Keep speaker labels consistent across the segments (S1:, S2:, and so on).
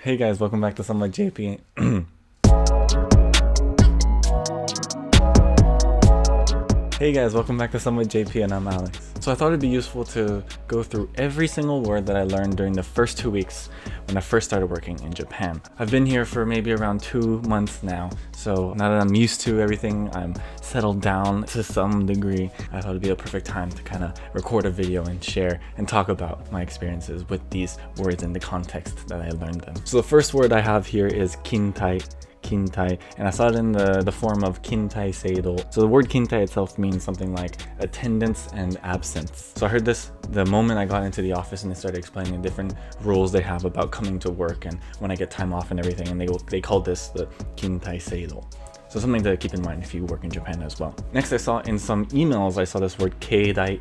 S1: Hey guys, welcome back to somewhatjp. Hey guys, welcome back to somewhatjp, and I'm Alex. So I thought it'd be useful to go through every single word that I learned during the first 2 weeks when I first started working in Japan. I've been here for maybe around 2 months now, so now that I'm used to everything, I'm settled down to some degree, I thought it'd be a perfect time to kind of record a video and share and talk about my experiences with these words in the context that I learned them. So the first word I have here is kintai, and I saw it in the form of kintai seido. So the word kintai itself means something like attendance and absence. So I heard this the moment I got into the office and they started explaining the different rules they have about coming to work and when I get time off and everything, and they called this the kintai seido. So something to keep in mind if you work in Japan as well. Next, I saw in some emails, I saw this word keidai.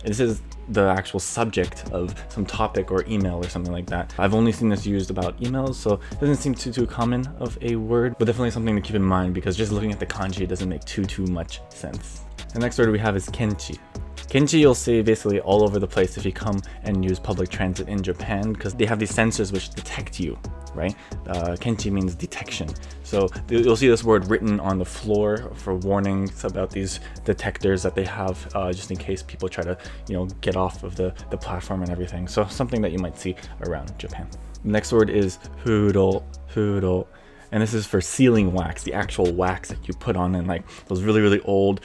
S1: This is the actual subject of some topic or email or something like that. I've only seen this used about emails, so it doesn't seem too common of a word, but definitely something to keep in mind because just looking at the kanji doesn't make too much sense. The next word we have is kenchi. Kenchi you'll see basically all over the place if you come and use public transit in Japan because they have these sensors which detect you, right? Kenchi means detection. So you'll see this word written on the floor for warnings about these detectors that they have just in case people try to, get off of the platform and everything. So something that you might see around Japan. The next word is huro. And this is for sealing wax, the actual wax that you put on in like those really old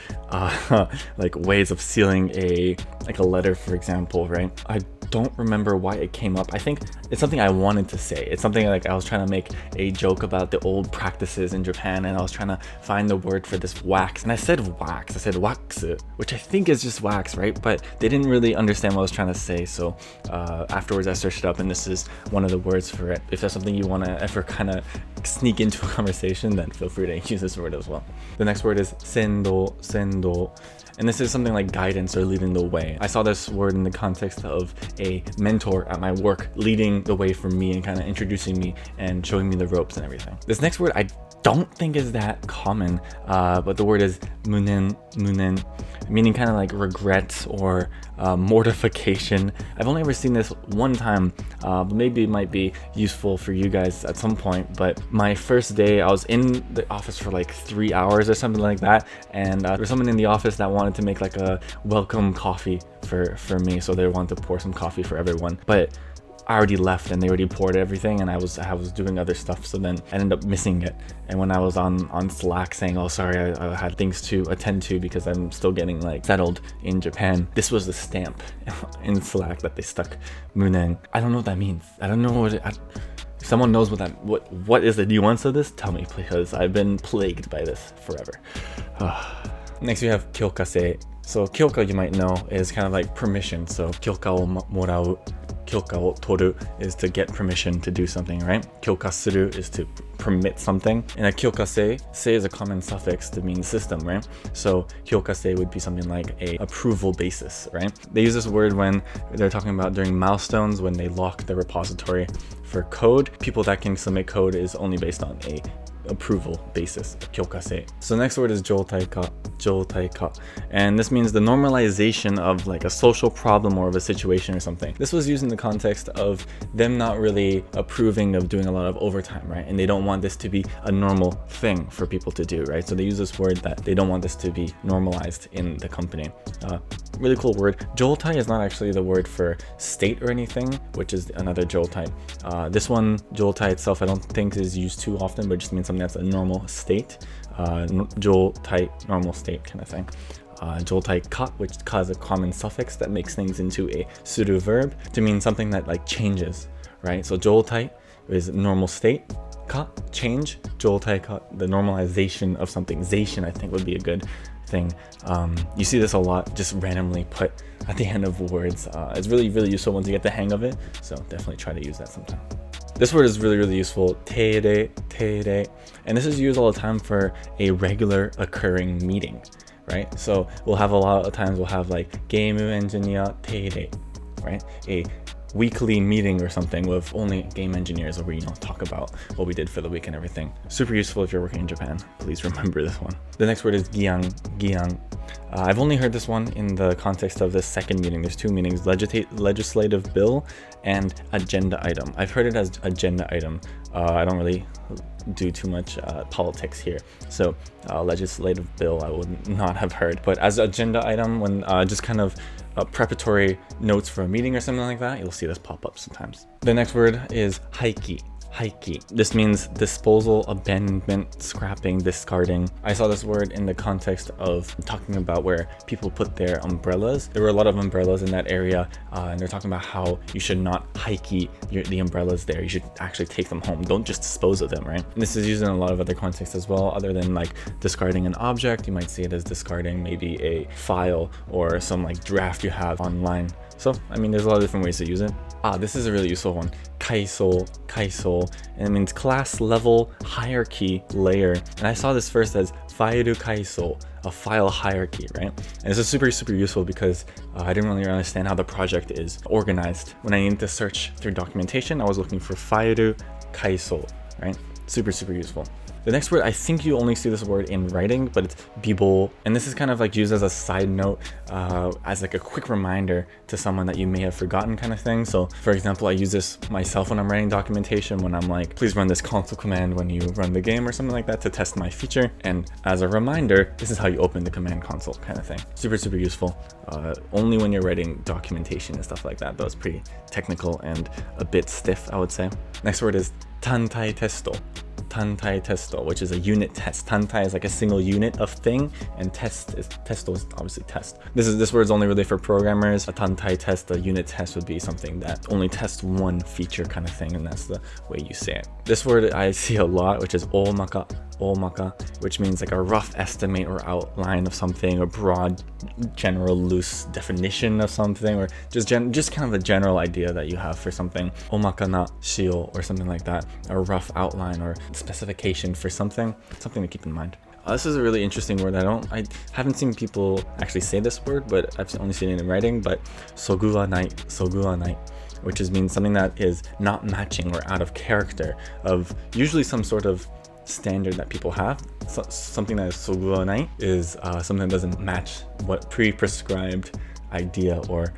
S1: like ways of sealing a letter, for example, right? I don't remember why it came up. I think it's something I wanted to say. It's something like I was trying to make a joke about the old practices in Japan, and I was trying to find the word for this wax, and I said wax. I said waxu, which I think is just wax, right? But they didn't really understand what I was trying to say, so afterwards I searched it up, and this is one of the words for it. If that's something you want to ever kind of sneak into a conversation, then feel free to use this word as well. The next word is sendo, and this is something like guidance or leading the way. I saw this word in the context of a mentor at my work leading the way for me and kind of introducing me and showing me the ropes and everything. This next word I don't think is that common, but the word is munen, meaning kind of like regret or mortification. I've only ever seen this one time, but maybe it might be useful for you guys at some point. But my first day, I was in the office for like 3 hours or something like that, and there was someone in the office that wanted to make like a welcome coffee for me, so they wanted to pour some coffee for everyone, but I already left and they already poured everything, and I was doing other stuff, so then I ended up missing it. And when I was on Slack saying, oh sorry, I had things to attend to because I'm still getting like settled in Japan, this was the stamp in Slack that they stuck munen. I don't know what that means. I don't know what if someone knows what is the nuance of this, tell me, because I've been plagued by this forever. Next we have kyokase. So kyoka, you might know, is kind of like permission. So kyoka o morau, kyoka o toru is to get permission to do something, right? Kyoka suru is to permit something. And a kyokase, se is a common suffix to mean system, right? So kyokase would be something like a approval basis, right? They use this word when they're talking about during milestones, when they lock the repository for code. People that can submit code is only based on a approval basis, kyokase. So next word is joutai ka, and this means the normalization of like a social problem or of a situation or something. This was used in the context of them not really approving of doing a lot of overtime, right? And they don't want this to be a normal thing for people to do, right? So they use this word that they don't want this to be normalized in the company. Really cool word. Joutai is not actually the word for state or anything, which is another joutai. This one, joutai itself, I don't think is used too often, but it just means something that's a normal state. Joutai, normal state kind of thing. Joutai ka, which ka is a common suffix that makes things into a suru verb to mean something that like changes, right? So joutai is normal state. Ka, change. Joutai ka, the normalization of something. Zation, I think, would be a good thing. You see this a lot, just randomly put at the end of words. It's really useful once you get the hang of it, so definitely try to use that sometime. This word is really useful, teire, and this is used all the time for a regular occurring meeting, right? So we'll have a lot of times we'll have like game engineer teire, right? A weekly meeting or something with only game engineers where we, talk about what we did for the week and everything. Super useful if you're working in Japan. Please remember this one. The next word is giang. I've only heard this one in the context of the second meeting. There's two meanings: legislative bill and agenda item. I've heard it as agenda item. I don't really do too much politics here, so legislative bill I would not have heard, but as agenda item, when just kind of preparatory notes for a meeting or something like that, you'll see this pop up sometimes. The next word is haiki. This means disposal, abandonment, scrapping, discarding. I saw this word in the context of talking about where people put their umbrellas. There were a lot of umbrellas in that area, and they're talking about how you should not haiki the umbrellas there. You should actually take them home. Don't just dispose of them, right? And this is used in a lot of other contexts as well, other than like discarding an object. You might see it as discarding maybe a file or some like draft you have online. So, I mean, there's a lot of different ways to use it. This is a really useful one. Kaiso, and it means class level hierarchy layer. And I saw this first as file kaiso, a file hierarchy, right? And this is super useful because I didn't really understand how the project is organized. When I needed to search through documentation, I was looking for file kaiso, right? Super useful. The next word, I think you only see this word in writing, but it's bibo. And this is kind of like used as a side note, as like a quick reminder to someone that you may have forgotten kind of thing. So for example, I use this myself when I'm writing documentation, when I'm like, please run this console command when you run the game or something like that to test my feature. And as a reminder, this is how you open the command console kind of thing. Super useful. Only when you're writing documentation and stuff like that. That was pretty technical and a bit stiff, I would say. Next word is tantai testo, which is a unit test. Tantai is like a single unit of thing, and testo is obviously test. This word is only really for programmers. A tantai test, a unit test, would be something that only tests one feature kind of thing, and that's the way you say it. This word I see a lot, which is omaka, which means like a rough estimate or outline of something, or broad, general, loose definition of something, or just kind of a general idea that you have for something. Omaka na shio, or something like that, a rough outline or specification for something to keep in mind. This is a really interesting word. I haven't seen people actually say this word, but I've only seen it in writing. But soguwa nai, which means something that is not matching or out of character of usually some sort of standard that people have. So, something that is soguwa nai is something that doesn't match what pre-prescribed idea or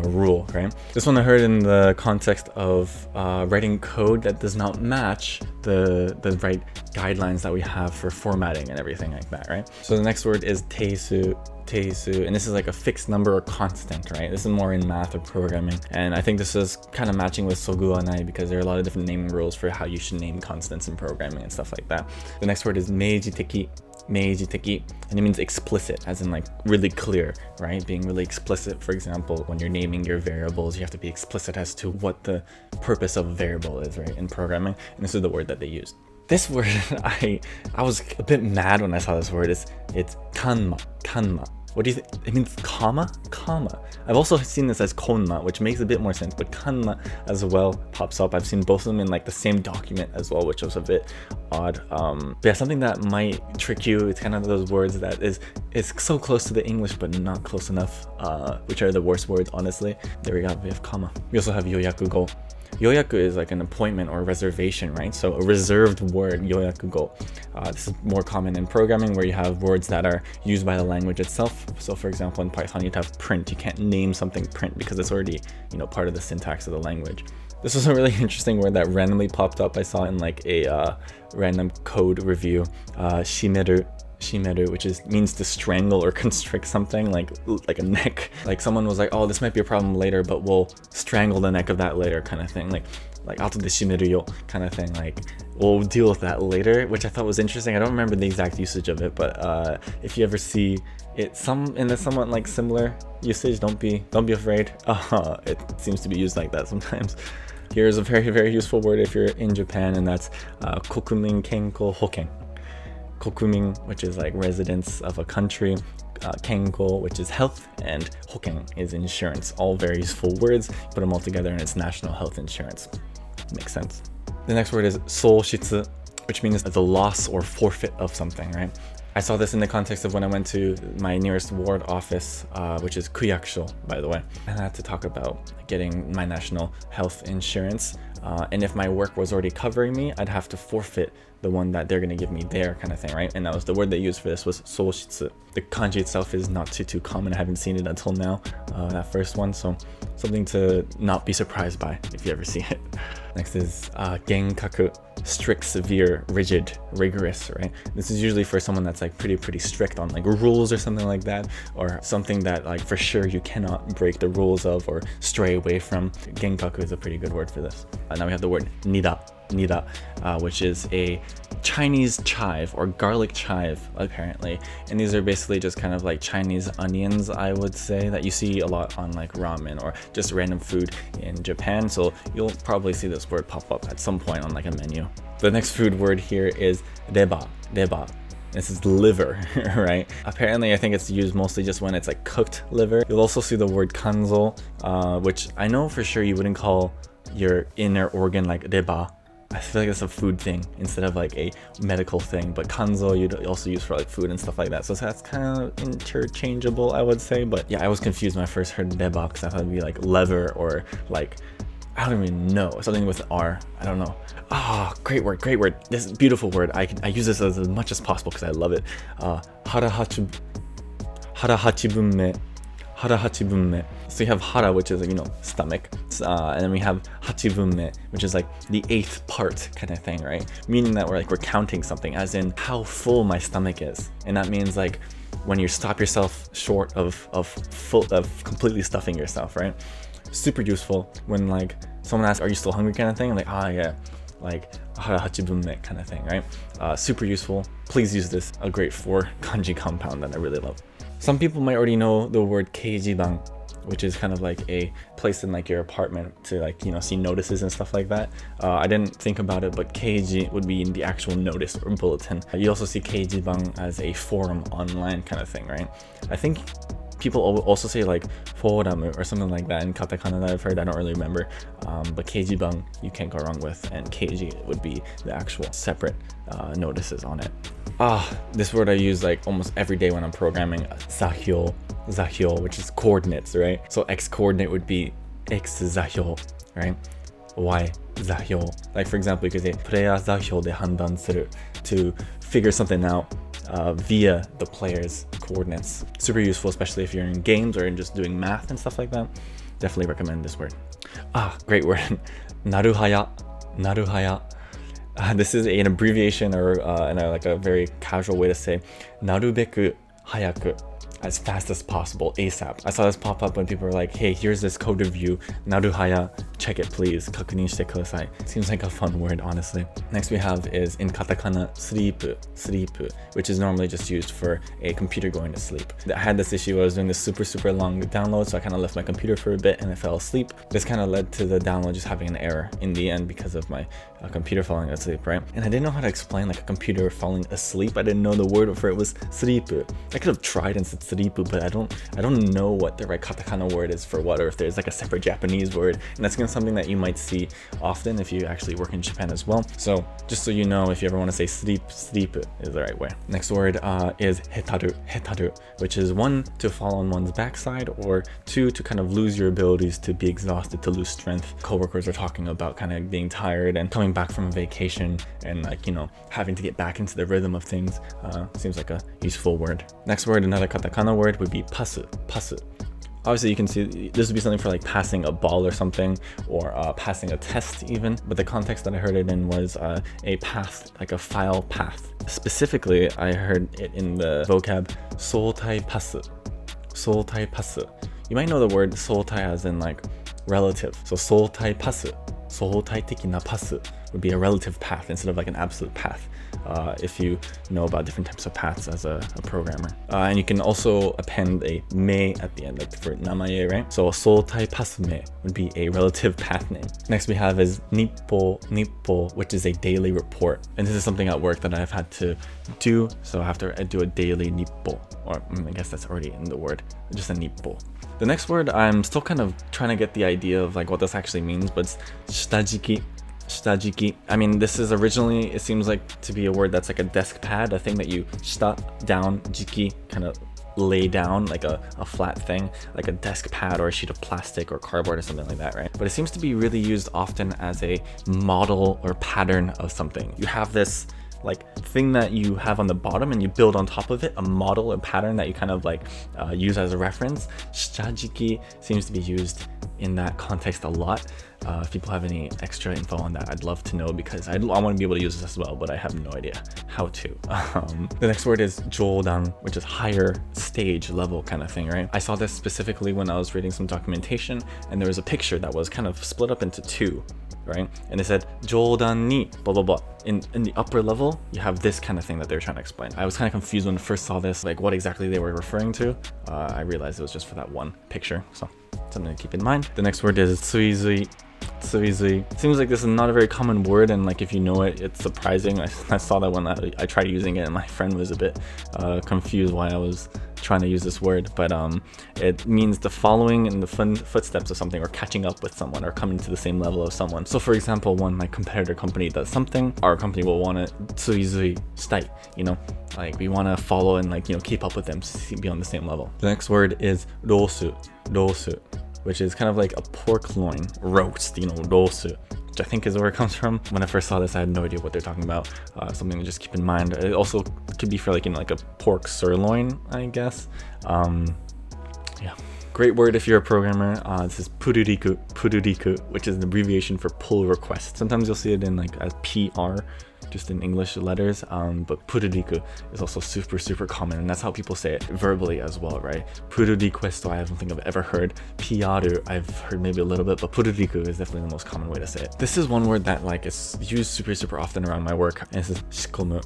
S1: rule, right? This one I heard in the context of writing code that does not match the right guidelines that we have for formatting and everything like that, right? So the next word is teisu, and this is like a fixed number or constant, right? This is more in math or programming, and I think this is kind of matching with soguwa nai because there are a lot of different naming rules for how you should name constants in programming and stuff like that. The next word is meijiteki, and it means explicit, as in like really clear, right? Being really explicit. For example, when you're naming your variables, you have to be explicit as to what the purpose of a variable is, right, in programming. And this is the word that they used. This word, I was a bit mad when I saw this word. It's kanma. What do you think? It means comma. I've also seen this as konma, which makes a bit more sense, but kanma as well pops up. I've seen both of them in like the same document as well, which was a bit odd. But yeah, something that might trick you. It's kind of those words that is so close to the English, but not close enough, which are the worst words, honestly. There we go, we have comma. We also have yoyakugo. Yoyaku is like an appointment or reservation, right? So a reserved word, yoyakugo. This is more common in programming where you have words that are used by the language itself. So for example, in Python, you'd have print. You can't name something print because it's already, part of the syntax of the language. This was a really interesting word that randomly popped up. I saw in like a random code review, shimeru, which means to strangle or constrict something, like a neck. Like someone was like, oh, this might be a problem later, but we'll strangle the neck of that later, kind of thing. Like ato de shimeru yo kind of thing. Like we'll deal with that later, which I thought was interesting. I don't remember the exact usage of it, but if you ever see it in a somewhat like similar usage, don't be afraid. It seems to be used like that sometimes. Here's a very useful word if you're in Japan, and that's kokumin kenko hoken. Kokumin, which is like residents of a country, kenko, which is health, and hoken is insurance. All very useful words. Put them all together and it's national health insurance. Makes sense. The next word is soshitsu, which means the loss or forfeit of something, right? I saw this in the context of when I went to my nearest ward office, which is kuyakusho, by the way. And I had to talk about getting my national health insurance. And if my work was already covering me, I'd have to forfeit the one that they're going to give me there, kind of thing, right? And that was the word they used for this was soshitsu. The kanji itself is not too common. I haven't seen it until now, that first one. So something to not be surprised by if you ever see it. Next is genkaku, strict, severe, rigid, rigorous, right? This is usually for someone that's like pretty strict on like rules or something like that, or something that like for sure you cannot break the rules of or stray away from. Genkaku is a pretty good word for this. Now we have the word nida, which is a Chinese chive or garlic chive, apparently. And these are basically just kind of like Chinese onions, I would say, that you see a lot on like ramen or just random food in Japan. So you'll probably see this word pop up at some point on like a menu. The next food word here is reba. This is liver, right? Apparently, I think it's used mostly just when it's like cooked liver. You'll also see the word kanzo, which I know for sure you wouldn't call your inner organ like reba. I feel like it's a food thing instead of like a medical thing, but kanzo you'd also use for like food and stuff like that. So that's kind of interchangeable, I would say. But yeah, I was confused when I first heard reba because I thought it'd be like leather or like, I don't even know, something with R. I don't know. Ah, great word. This is a beautiful word. I use this as much as possible because I love it. Hara-hachibunme. So you have hara, which is, stomach. And then we have hachibunme, which is like the 8th part kind of thing, right? Meaning that we're counting something, as in how full my stomach is. And that means like when you stop yourself short of completely stuffing yourself, right? Super useful when like someone asks, are you still hungry kind of thing? I'm like, yeah. Like hara-hachibunme kind of thing, right? Super useful. Please use this, a great 4 kanji compound that I really love. Some people might already know the word keijiban, which is kind of like a place in like your apartment to like, see notices and stuff like that. I didn't think about it, but keiji would be in the actual notice or bulletin. You also see keijiban as a forum online kind of thing, right? I think people also say like forum or something like that in katakana that I've heard. I don't really remember. But keijiban you can't go wrong with, and keiji would be the actual separate notices on it. This word I use like almost every day when I'm programming. Zahyo, which is coordinates, right? So X coordinate would be X zahyo, right? Y zahyo. Like for example, you could say player zahyo de handan suru, to figure something out via the player's coordinates. Super useful, especially if you're in games or in just doing math and stuff like that. Definitely recommend this word. Great word. Naruhaya. This is an abbreviation or like a very casual way to say narubeku hayaku, as fast as possible, ASAP. I saw this pop up when people were like, hey, here's this code review, naruhaya, check it please, kakunin shite kudasai. Seems like a fun word, honestly. Next we have is in katakana, sleep, which is normally just used for a computer going to sleep. I had this issue, I was doing this super long download, so I kind of left my computer for a bit and I fell asleep. This kind of led to the download just having an error in the end because of my computer falling asleep, right? And I didn't know how to explain like a computer falling asleep. I didn't know the word for it was sleep. I could have tried and said sleep, but I don't know what the right katakana word is for what, or if there's like a separate Japanese word. And that's something that you might see often if you actually work in Japan as well. So just so you know, if you ever want to say sleep is the right way. Next word is hetaru, which is 1, to fall on one's backside, or 2, to kind of lose your abilities, to be exhausted, to lose strength. Coworkers are talking about kind of being tired and coming back from a vacation and like, having to get back into the rhythm of things. Seems like a useful word. Next word, another katakana word, would be pasu. Obviously you can see this would be something for like passing a ball or something, or passing a test even, but the context that I heard it in was a path, like a file path. Specifically, I heard it in the vocab soutai pasu. You might know the word soutai as in like relative. So soutai pasu, soutai tekina pasu would be a relative path instead of like an absolute path. If you know about different types of paths as a programmer. And you can also append a me at the end, like for namae, right? So soutai pasume would be a relative path name. Next we have is nippo, which is a daily report. And this is something at work that I've had to do. So I have to do a daily nippo, or I guess that's already in the word, just a nippo. The next word, I'm still kind of trying to get the idea of like what this actually means, but it's shitajiki. shitajiki. I mean, this is originally, it seems like to be a word that's like a desk pad, a thing that you shita, down, jiki, kind of lay down, like a flat thing, like a desk pad or a sheet of plastic or cardboard or something like that, right? But it seems to be really used often as a model or pattern of something. You have this like thing that you have on the bottom and you build on top of it a model, a pattern that you kind of like use as a reference. Shitajiki seems to be used in that context a lot. If people have any extra info on that, I'd love to know, because I want to be able to use this as well, but I have no idea how to. The next word is jodan, which is higher stage level kind of thing, right? I saw this specifically when I was reading some documentation, and there was a picture that was kind of split up into two, right? And it said jodan ni blah blah blah. In the upper level, you have this kind of thing that they're trying to explain. I was kind of confused when I first saw this, like what exactly they were referring to. I realized it was just for that one picture, so something to keep in mind. The next word is suizui. Suizui. Seems like this is not a very common word, and like if you know it, it's surprising. I saw that when I tried using it, and my friend was a bit confused why I was trying to use this word, but it means the following in the footsteps of something, or catching up with someone, or coming to the same level of someone. So for example, when my competitor company does something, our company will want to suizui shitai, you know, like we want to follow and like, you know, keep up with them, be on the same level. The next word is rosu, which is kind of like a pork loin roast, you know, rosu, which I think is where it comes from. When I first saw this, I had no idea what they're talking about. Something to just keep in mind. It also could be for like, you know, like a pork sirloin, I guess. Yeah. Great word if you're a programmer. This is pururiku, which is an abbreviation for pull request. Sometimes you'll see it in like as PR, just in English letters, but pururiku is also super common, and that's how people say it verbally as well, right? Puru request, I don't think I've ever heard. PR, I've heard maybe a little bit, but pururiku is definitely the most common way to say it. This is one word that like is used super often around my work, and this is shikomu.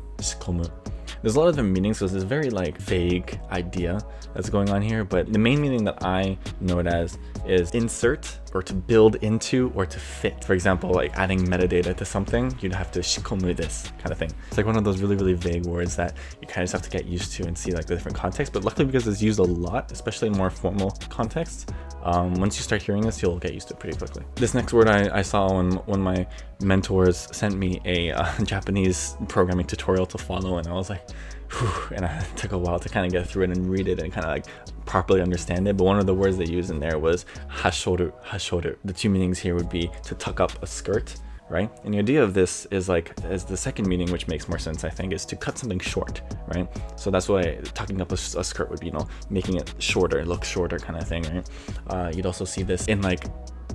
S1: There's a lot of different meanings, so there's this very like vague idea that's going on here, but the main meaning that I know it as is insert, or to build into, or to fit. For example, like adding metadata to something, you'd have to shikomu this kind of thing. It's like one of those really vague words that you kind of just have to get used to and see like the different contexts, but luckily because it's used a lot, especially in more formal contexts, once you start hearing this, you'll get used to it pretty quickly. This next word I saw when one of my mentors sent me a Japanese programming tutorial to follow, and I was like, whew, and it took a while to kind of get through it and read it and kind of like properly understand it. But one of the words they used in there was hashoru. The two meanings here would be to tuck up a skirt, right? And the idea of this is like, as the second meaning, which makes more sense, I think, is to cut something short, right? So that's why tucking up a skirt would be, you know, making it shorter, look shorter kind of thing, right? You'd also see this in like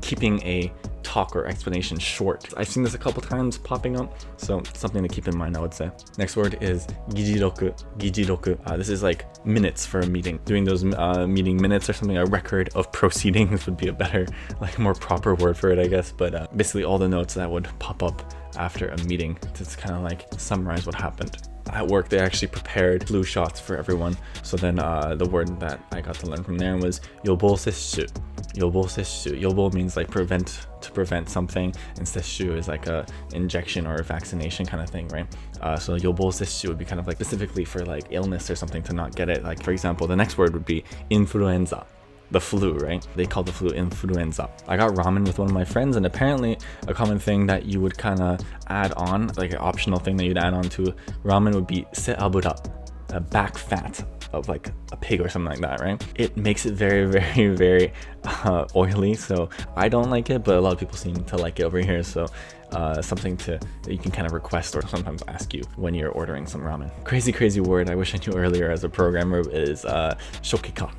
S1: keeping a talk or explanation short. I've seen this a couple times popping up, so something to keep in mind, I would say. Next word is gijiroku. This is like minutes for a meeting. Doing those meeting minutes or something, a record of proceedings would be a better, like more proper word for it, I guess. But basically all the notes that would pop up after a meeting to kind of like summarize what happened. At work, they actually prepared flu shots for everyone. So then the word that I got to learn from there was yobo sesshu. Yobo means like to prevent something, and sesshu is like a injection or a vaccination kind of thing, right? So yobo sesshu would be kind of like specifically for like illness or something, to not get it. Like for example, the next word would be influenza. The flu, right? They call the flu influenza. I got ramen with one of my friends, and apparently a common thing that you would kind of add on, like an optional thing that you'd add on to ramen, would be se abura, a back fat of like a pig or something like that, right? It makes it very oily, so I don't like it, but a lot of people seem to like it over here. So something that you can kind of request or sometimes ask you when you're ordering some ramen. Crazy word I wish I knew earlier as a programmer is shokika.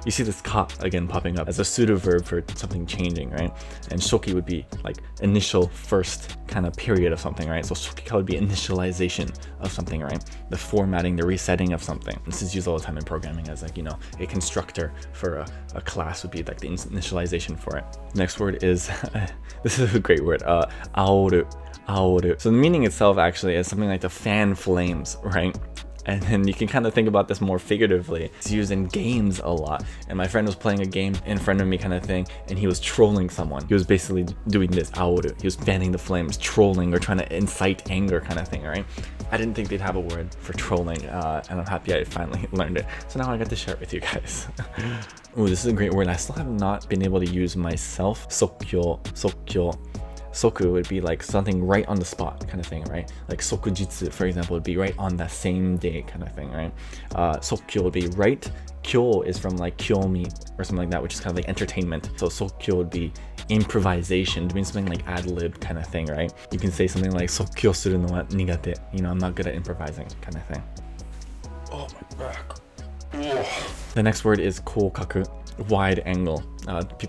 S1: You see this ka again popping up as a pseudo verb for something changing, right? And shoki would be like initial, first kind of period of something, right? So shokika would be initialization of something, right? The formatting, the resetting of something. This is used all the time in programming as like, you know, a constructor for a class would be like the initialization for it. Next word is, this is a great word, aoru. So the meaning itself actually is something like to fan flames, right? And then you can kind of think about this more figuratively. It's used in games a lot. And my friend was playing a game in front of me kind of thing, and he was trolling someone. He was basically doing this aoru. He was fanning the flames, trolling, or trying to incite anger kind of thing, right? I didn't think they'd have a word for trolling, and I'm happy I finally learned it. So now I got to share it with you guys. Ooh, this is a great word. I still have not been able to use myself. Sokkyo. Soku would be like something right on the spot kind of thing, right? Like sokujitsu, for example, would be right on that same day kind of thing, right? Sokkyo would be right. Kyo is from like kyomi or something like that, which is kind of like entertainment. So sokkyo would be improvisation, doing something like ad-lib kind of thing, right? You can say something like sokkyo suru no wa nigate, you know, I'm not good at improvising kind of thing. Oh, my back. Ugh. The next word is kokaku, wide angle.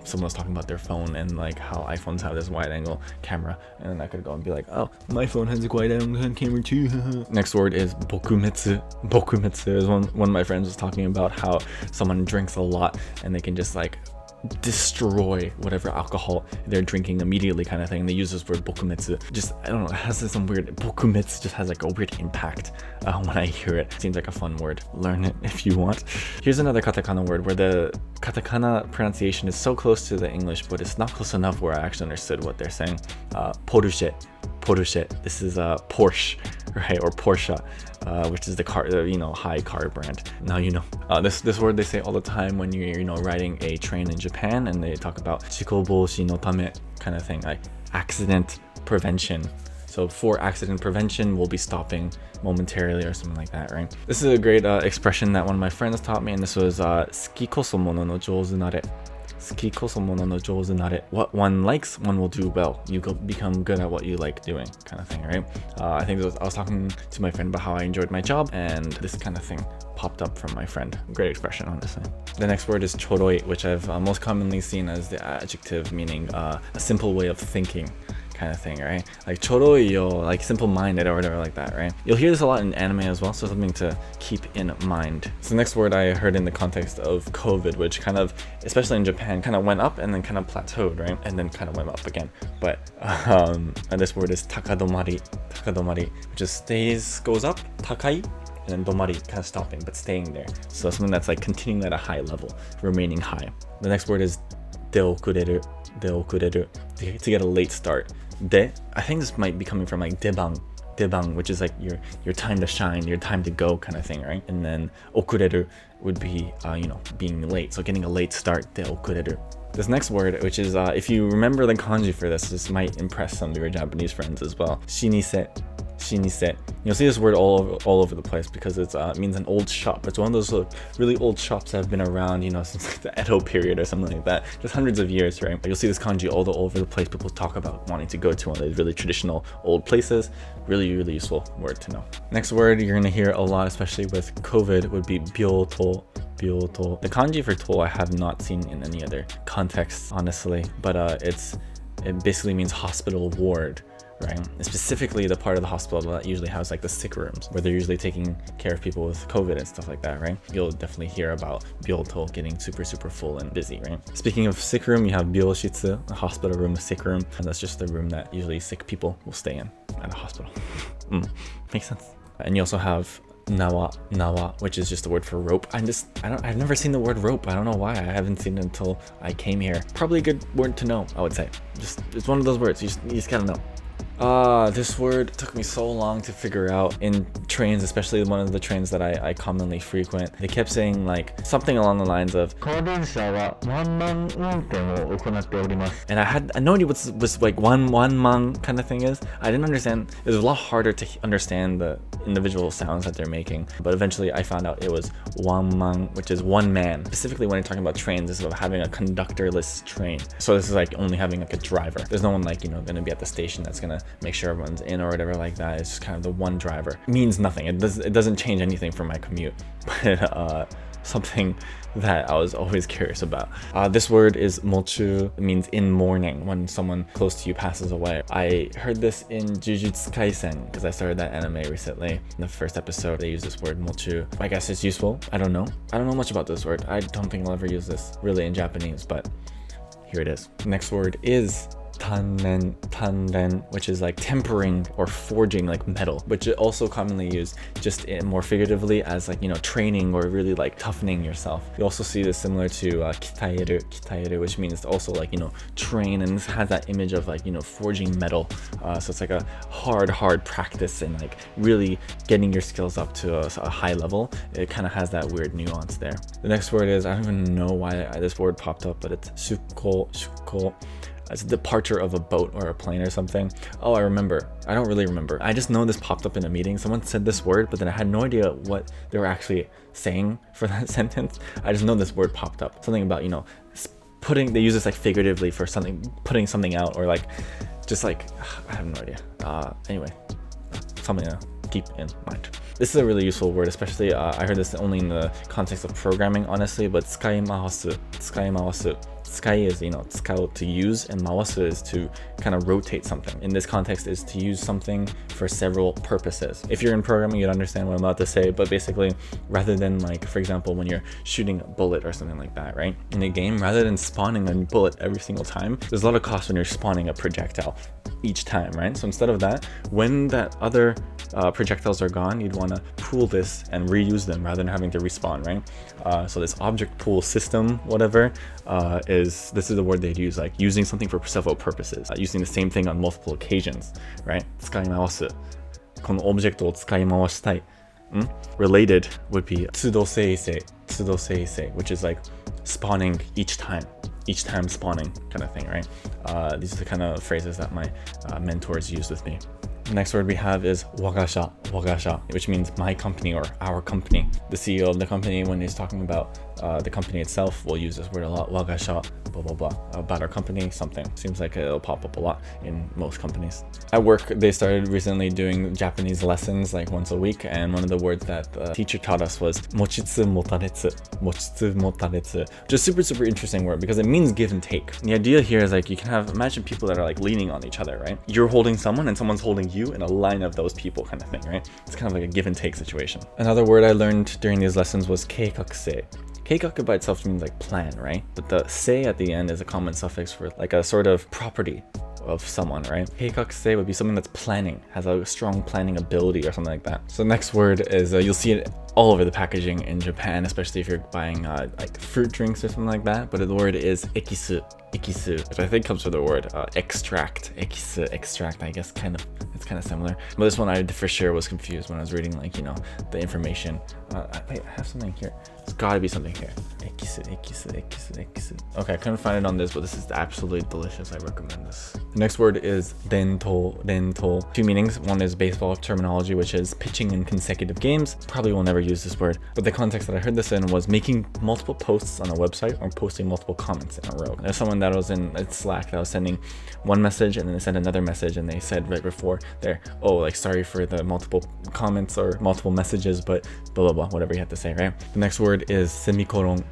S1: Someone was talking about their phone and like how iPhones have this wide angle camera, and then I could go and be like, oh, my phone has a wide angle camera too. Next word is bokumetsu. Bokumetsu is one of my friends was talking about how someone drinks a lot and they can just like destroy whatever alcohol they're drinking immediately kind of thing. They use this word bokumetsu. Just, I don't know, it has some weird, bokumetsu just has like a weird impact when I hear it. Seems like a fun word. Learn it if you want. Here's another katakana word where the katakana pronunciation is so close to the English, but it's not close enough where I actually understood what they're saying. Porsche. This is a Porsche, right? Or Porsche, which is the car, high car brand. Now you know. This word they say all the time when you're riding a train in Japan, and they talk about chikoboshi no tame kind of thing, like accident prevention. So for accident prevention, we'll be stopping momentarily or something like that, right? This is a great expression that one of my friends taught me, and this was suki koso mono no jouzu nare. Suki koso mono no jouzu nare. What one likes, one will do well. You become good at what you like doing, kind of thing, right? I think I was talking to my friend about how I enjoyed my job, and this kind of thing popped up from my friend. Great expression, honestly. The next word is choroi, which I've most commonly seen as the adjective meaning a simple way of thinking, kind of thing, right? Like choroi yo, like simple-minded or whatever like that, right? You'll hear this a lot in anime as well, so something to keep in mind. So the next word I heard in the context of COVID, which kind of, especially in Japan, kind of went up and then kind of plateaued, right? And then kind of went up again. But and this word is takadomari, which just goes up, takai, and then domari, kind of stopping, but staying there. So something that's like continuing at a high level, remaining high. The next word is deokureru, to get a late start. I think this might be coming from like debang, which is like your time to shine, your time to go kind of thing, right? And then okureru would be being late, so getting a late start, deokureru. This next word, which is if you remember the kanji for this might impress some of your Japanese friends as well. Shinise. You'll see this word all over the place because it means an old shop. It's one of those really old shops that have been around, since like the Edo period or something like that, just hundreds of years, right? You'll see this kanji all over the place. People talk about wanting to go to one of these really traditional old places. Really, really useful word to know. Next word you're gonna hear a lot, especially with COVID, would be byoto. The kanji for to I have not seen in any other context, honestly, but it basically means hospital ward, right? And specifically the part of the hospital that usually has like the sick rooms where they're usually taking care of people with COVID and stuff like that, right? You'll definitely hear about byoto getting super full and busy, right? Speaking of sick room, you have byoshitsu, a hospital room, a sick room, and that's just the room that usually sick people will stay in at a hospital. Makes sense. And you also have nawa, which is just the word for rope. I've never seen the word rope. I don't know why. I haven't seen it until I came here. Probably a good word to know, I would say. It's one of those words you just gotta know. This word took me so long to figure out in trains, especially one of the trains that I commonly frequent. They kept saying like something along the lines of and I had no idea what's like one man kind of thing is. I didn't understand. It was a lot harder to understand the individual sounds that they're making, but eventually I found out it was one man, which is one man. Specifically when you're talking about trains, this is about having a conductorless train. So this is like only having like a driver. There's no one like gonna be at the station that's gonna make sure everyone's in or whatever like that. It's just kind of the one driver. It means nothing. It doesn't change anything for my commute, but something that I was always curious about. This word is mochu. It means in mourning, when someone close to you passes away. I heard this in Jujutsu Kaisen because I started that anime recently. In the first episode, they use this word mochu. I guess it's useful. I don't know much about this word. I don't think I'll ever use this really in Japanese, but here it is. Next word is tanren, which is like tempering or forging like metal, which is also commonly used just more figuratively as like training or really like toughening yourself. You also see this similar to kitaeru, which means also like train, and this has that image of like forging metal. So it's like a hard practice and like really getting your skills up to a high level. It kind of has that weird nuance there. The next word is, I don't even know why this word popped up, but it's shuko. It's a departure of a boat or a plane or something. Oh, I remember. I don't really remember. I just know this popped up in a meeting. Someone said this word, but then I had no idea what they were actually saying for that sentence. I just know this word popped up. Something about, you know, they use this like figuratively for something, putting something out, or like, just like, I have no idea. Anyway, something to keep in mind. This is a really useful word, especially I heard this only in the context of programming, honestly, but tsukaimawasu. Tsukai is, you know, tsukau, to use, and mawasu is to kind of rotate something. In this context is to use something for several purposes. If you're in programming, you'd understand what I'm about to say, but basically, rather than like, for example, when you're shooting a bullet or something like that, right? In a game, rather than spawning a bullet every single time, there's a lot of cost when you're spawning a projectile each time, right? So instead of that, when that other projectiles are gone, you'd want to pool this and reuse them rather than having to respawn, right? So this object pool system, whatever, this is the word they'd use, like using something for several purposes, using the same thing on multiple occasions, right? 使い回す。このオブジェクトを使い回したい。Related would be 都度生成, which is like spawning each time spawning kind of thing, right? These are the kind of phrases that my mentors use with me. The next word we have is wagasha, which means my company or our company. The CEO of the company, when he's talking about the company itself, will use this word a lot, wagasha, blah, blah, blah, about our company, something. Seems like it'll pop up a lot in most companies. At work, they started recently doing Japanese lessons like once a week, and one of the words that the teacher taught us was mochitsu motaretsu, which is super interesting word because it means give and take. The idea here is like, you can imagine people that are like leaning on each other, right? You're holding someone and someone's holding you in a line of those people kind of thing, right? It's kind of like a give and take situation. Another word I learned during these lessons was keikakusei. Keikaku by itself means like plan, right? But the sei at the end is a common suffix for like a sort of property of someone, right? Keikakusei would be something that's planning, has a strong planning ability or something like that. So the next word is, you'll see it all over the packaging in Japan, especially if you're buying like fruit drinks or something like that. But the word is ekisu, which I think comes from the word extract. Ekisu, extract, I guess it's kind of similar. But this one I for sure was confused when I was reading, like, you know, the information. Wait, I have something here. There's gotta be something here. Ekisu. Okay, I couldn't find it on this, but this is absolutely delicious. I recommend this. The next word is rento. Two meanings. One is baseball terminology, which is pitching in consecutive games. Probably will never use this word, but the context that I heard this in was making multiple posts on a website or posting multiple comments in a row. There's someone that was in Slack that was sending one message and then they sent another message, and they said right before there, oh, like, sorry for the multiple comments or multiple messages, but blah blah blah, whatever you have to say, right? The next word is semicolon.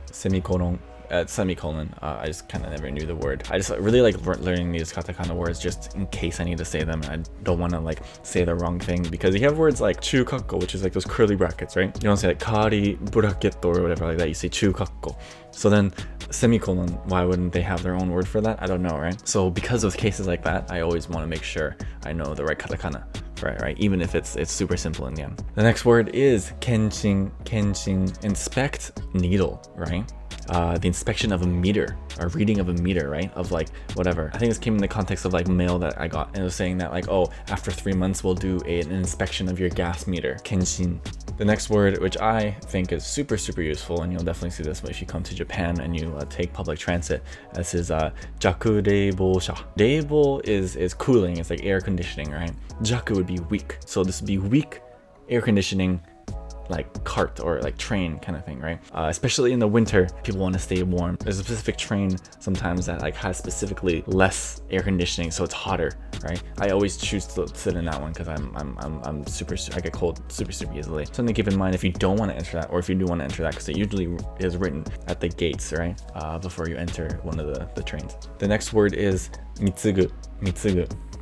S1: I just kind of never knew the word. I just really like learning these katakana words just in case I need to say them, and I don't want to like say the wrong thing, because you have words like chukakko, which is like those curly brackets, right? You don't say like kari bracket or whatever like that, you say chukakko. So then semicolon, why wouldn't they have their own word for that? I don't know, right? So because of cases like that, I always want to make sure I know the right katakana, right? Even if it's super simple in the end. The next word is kenshin, inspect, needle, right? The inspection of a meter, or reading of a meter, right? Of like whatever. I think this came in the context of like mail that I got, and it was saying that like, oh, after 3 months we'll do an inspection of your gas meter. Kenshin. The next word, which I think is super useful, and you'll definitely see this if you come to Japan and you take public transit, this is jaku reibosha. Reibo is cooling, it's like air conditioning, right? Jaku would be weak, so this would be weak air conditioning, like cart or like train kind of thing, right? Especially in the winter, people want to stay warm. There's a specific train sometimes that like has specifically less air conditioning, so it's hotter, right? I always choose to sit in that one because I'm super, I get cold super easily. Something to keep in mind if you don't want to enter that, or if you do want to enter that, because it usually is written at the gates, right? Before you enter one of the trains. The next word is mitsugu,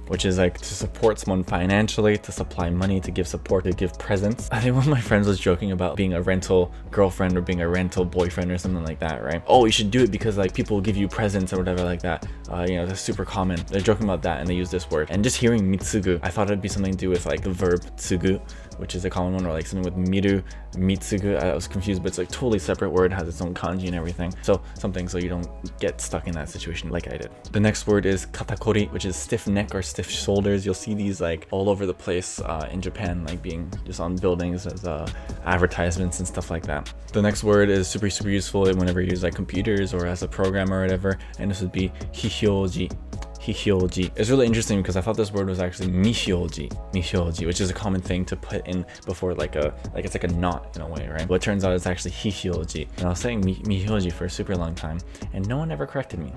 S1: which is like to support someone financially, to supply money, to give support, to give presents. I think one of my friends was joking about being a rental girlfriend or being a rental boyfriend or something like that, right? Oh, you should do it because like people will give you presents or whatever like that. You know, that's super common. They're joking about that and they use this word. And just hearing mitsugu, I thought it'd be something to do with like the verb tsugu, which is a common one, or like something with miru, mitsugu. I was confused, but it's like totally separate word, has its own kanji and everything. So something so you don't get stuck in that situation like I did. The next word is katakori, which is stiff neck or stiff shoulders. You'll see these like all over the place in Japan, like being just on buildings as advertisements and stuff like that. The next word is super useful whenever you use like computers or as a programmer or whatever, and this would be hihyoji. hihyoji. It's really interesting because I thought this word was actually mihyoji, which is a common thing to put in before it's like a knot in a way, right? But it turns out it's actually hihyoji. And I was saying mihyoji for a super long time, and no one ever corrected me.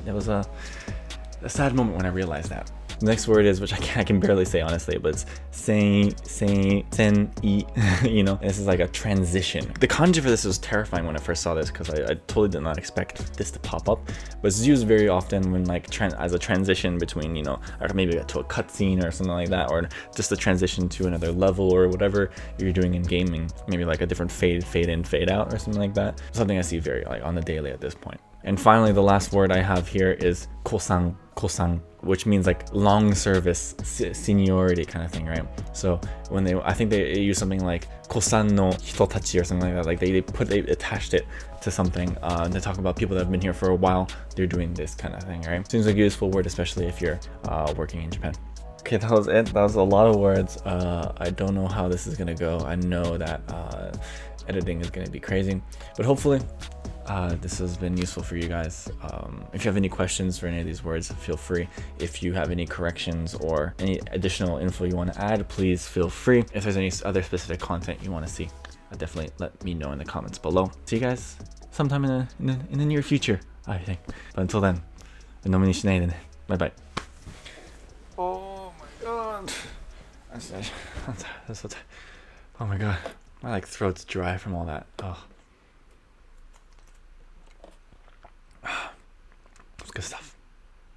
S1: It was a sad moment when I realized that. The next word is, which I can barely say honestly, but it's sen, you know, this is like a transition. The kanji for this was terrifying when I first saw this because I totally did not expect this to pop up, but it's used very often when like as a transition between, you know, or maybe to a cutscene or something like that, or just a transition to another level or whatever you're doing in gaming, maybe like a different fade in, fade out or something like that. Something I see very like on the daily at this point. And finally, the last word I have here is kosan, which means like long service, seniority kind of thing, right? So when I think they use something like kosan no hitotachi or something like that, like they attached it to something to talk about people that have been here for a while. They're doing this kind of thing, right? Seems like a useful word, especially if you're working in Japan. Okay, that was it. That was a lot of words. I don't know how this is gonna go. I know that editing is gonna be crazy, but hopefully this has been useful for you guys. If you have any questions for any of these words, feel free. If you have any corrections or any additional info you want to add, please feel free. If there's any other specific content you want to see, definitely let me know in the comments below. See you guys sometime in the near future, I think. But until then, bye bye. Oh my god. Oh my god. My like throat's dry from all that. Oh. It's good stuff.